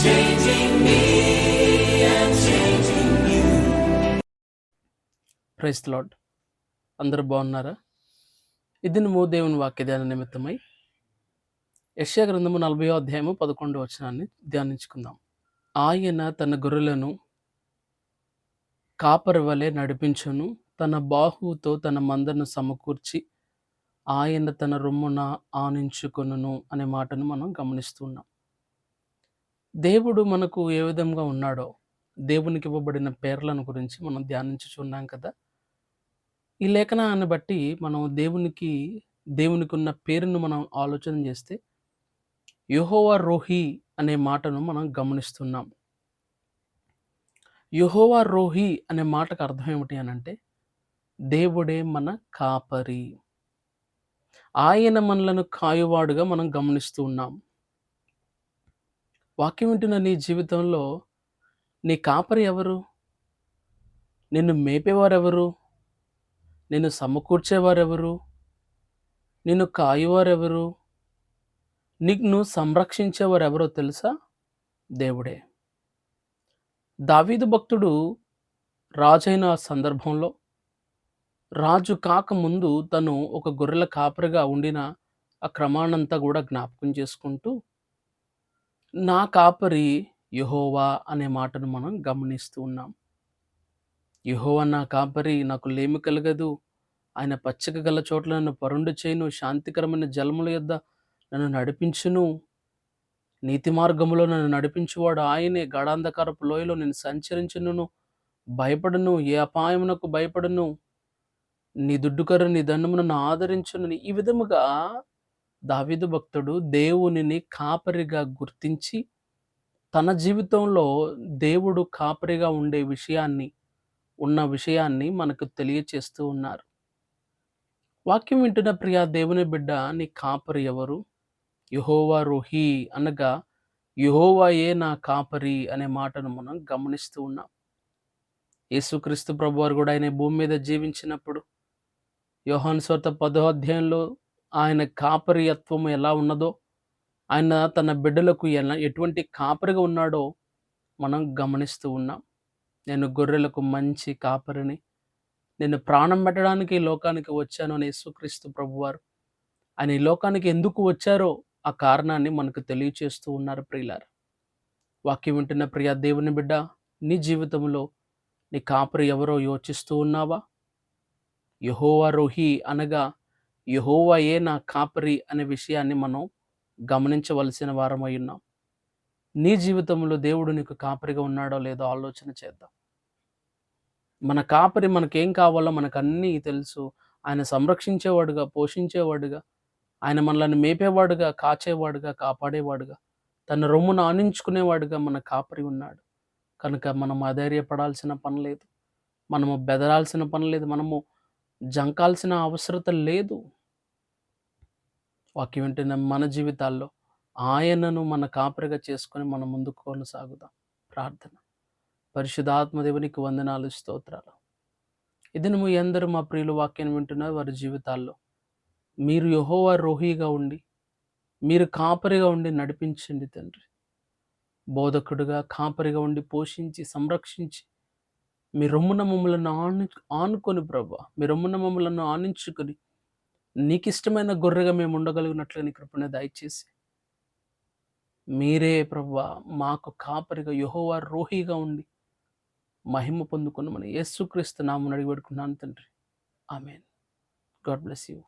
changing me and changing you. Praise the lord. అందరూ బాగున్నారా? ఈ దినము దేవుని వాక్య ధ్యాన నిమిత్తమై యెషయా గ్రంథము 40వ అధ్యాయము 11వ వచనాన్ని ధ్యానించుకుందాం. ఆయన తన గొర్రెలను కాపరి వలె నడిపించును, తన బాహువుతో తన మందను సమకూర్చి ఆయన తన రొమ్మున ఆనించుకొనును అనే మాటను మనం గమనిస్తున్నాం. దేవుడు మనకు ఏ విధంగా ఉన్నాడో, దేవునికి ఇవ్వబడిన పేర్లను గురించి మనం ధ్యానించుచున్నాం కదా. ఈ లేఖనాన్ని బట్టి మనం దేవునికి ఉన్న పేరును మనం ఆలోచన చేస్తే యెహోవా రోహీ అనే మాటను మనం గమనిస్తున్నాం. యెహోవా రోహీ అనే మాటకు అర్థం ఏమిటి అనంటే, దేవుడే మన కాపరి. ఆయన మనలను కాయువాడుగా మనం గమనిస్తూ ఉన్నాం. వాక్యం వింటున్న నీ జీవితంలో నీ కాపరి ఎవరు? నిన్ను మేపేవారెవరు? నిన్ను సమకూర్చేవారెవరు? నిన్ను కాయువారెవరు? నిన్ను సంరక్షించేవారెవరో తెలుసా? దేవుడే. దావీదు భక్తుడు రాజైన సందర్భంలో, రాజు కాకముందు తను ఒక గొర్రెల కాపరిగా ఉండిన ఆ క్రమాన్నంతా కూడా జ్ఞాపకం చేసుకుంటూ, నా కాపరి యెహోవా అనే మాటను మనం గమనిస్తూ ఉన్నాం. యెహోవా నా కాపరి, నాకు లేమి కలగదు. ఆయన పచ్చిక గల చోట్ల నన్ను పరుండు చేయును, శాంతికరమైన జలముల యొద్ద నన్ను నడిపించును, నీతి మార్గములో నన్ను నడిపించువాడు ఆయనే. గాఢాంధకారపు లోయలో నేను సంచరించును, భయపడను, ఏ అపాయమునకు భయపడను. నీ దుడ్డుకర్ర నీ దండము నన్ను ఆదరించును. ఈ విధముగా దావీదు భక్తుడు దేవునిని కాపరిగా గుర్తించి, తన జీవితంలో దేవుడు కాపరిగా ఉన్న విషయాన్ని మనకు తెలియచేస్తూ ఉన్నారు. వాక్యం వింటున్న ప్రియ దేవుని బిడ్డ, నీ కాపరి ఎవరు? యెహోవా రోహీ అనగా యెహోవాయే నా కాపరి అనే మాటను మనం గమనిస్తూ ఉన్నాం. యేసుక్రీస్తు ప్రభువారు కూడా ఆయన భూమి మీద జీవించినప్పుడు యోహాను సువార్త 10వ అధ్యాయంలో ఆయన కాపరియత్వము ఎలా ఉన్నదో, ఆయన తన బిడ్డలకు ఎటువంటి కాపరిగా ఉన్నాడో మనం గమనిస్తూ ఉన్నాం. నేను గొర్రెలకు మంచి కాపరిని, నేను ప్రాణం పెట్టడానికి ఈ లోకానికి వచ్చాను అని యేసుక్రీస్తు ప్రభువారు ఆయన ఈ లోకానికి ఎందుకు వచ్చారో ఆ కారణాన్ని మనకు తెలియచేస్తూ ఉన్నారు ప్రియులారా. వాక్యం వింటున్న ప్రియ దేవుని బిడ్డ, నీ జీవితంలో నీ కాపరి ఎవరో యోచిస్తూ ఉన్నావా? యెహోవా రోహీ అనగా యెహోవాయే నా కాపరి అనే విషయాన్ని మనం గమనించవలసిన వారమై ఉన్నాం. నీ జీవితంలో దేవుడు నీకు కాపరిగా ఉన్నాడో లేదో ఆలోచన చేద్దాం. మన కాపరి మనకేం కావాలో మనకన్నీ తెలుసు. ఆయన సంరక్షించేవాడుగా, పోషించేవాడుగా, ఆయన మనల్ని మేపేవాడుగా, కాచేవాడుగా, కాపాడేవాడుగా, తన రొమ్మున ఆనించుకునేవాడుగా మన కాపరి ఉన్నాడు. కనుక మనం అధైర్యపడాల్సిన పని లేదు. మనము బెదరాల్సిన పని లేదు. మనము జంకాల్సిన అవసరత లేదు. వాక్యం వింటున్న మన జీవితాల్లో ఆయనను మన కాపరిగా చేసుకొని మనం ముందుకు కొనసాగుదాం. ప్రార్థన. పరిశుద్ధాత్మ దేవునికి వందనాలు, స్తోత్రాలు. ఇది మీ అందరూ మా ప్రియులు వాక్యాన్ని వింటున్న వారి జీవితాల్లో మీరు యెహోవా రోహీగా ఉండి, మీరు కాపరిగా ఉండి నడిపించండి తండ్రి. బోధకుడుగా కాపరిగా ఉండి పోషించి, సంరక్షించి, మీ రొమ్మున మమ్మలను ఆనుకొని ప్రభువా, మీ రొమ్మున మమ్మలను ఆనించుకొని, నీకిష్టమైన గొర్రెగా మేము ఉండగలిగినట్లుగా నీ కృపను దయచేసి, మీరే ప్రభువా మాకు కాపరిగా యెహోవా రోహీగా ఉండి మహిమ పొందుకొనమని యేసుక్రీస్తు నామమున అడిగి వేడుకున్నాను తండ్రి. ఆమేన్. God bless you.